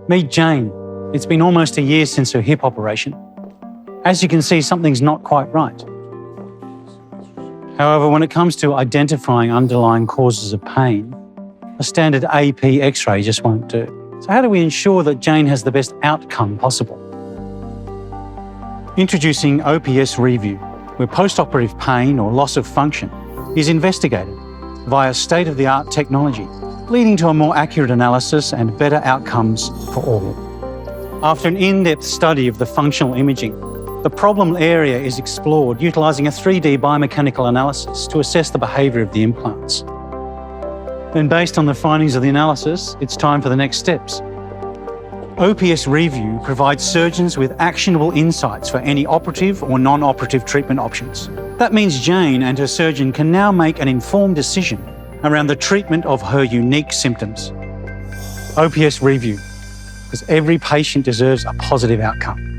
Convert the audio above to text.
Meet Jane. It's been almost a year since her hip operation. As you can see, something's not quite right. However, when it comes to identifying underlying causes of pain, a standard AP X-ray just won't do. So how do we ensure that Jane has the best outcome possible? Introducing OPSReView, where postoperative pain or loss of function is investigated via state-of-the-art technology, leading to a more accurate analysis and better outcomes for all. After an in-depth study of the functional imaging, the problem area is explored utilising a 3D biomechanical analysis to assess the behaviour of the implants. Then, based on the findings of the analysis, it's time for the next steps. OPSReView provides surgeons with actionable insights for any operative or non-operative treatment options. That means Jane and her surgeon can now make an informed decision around the treatment of her unique symptoms. OPSReView, because every patient deserves a positive outcome.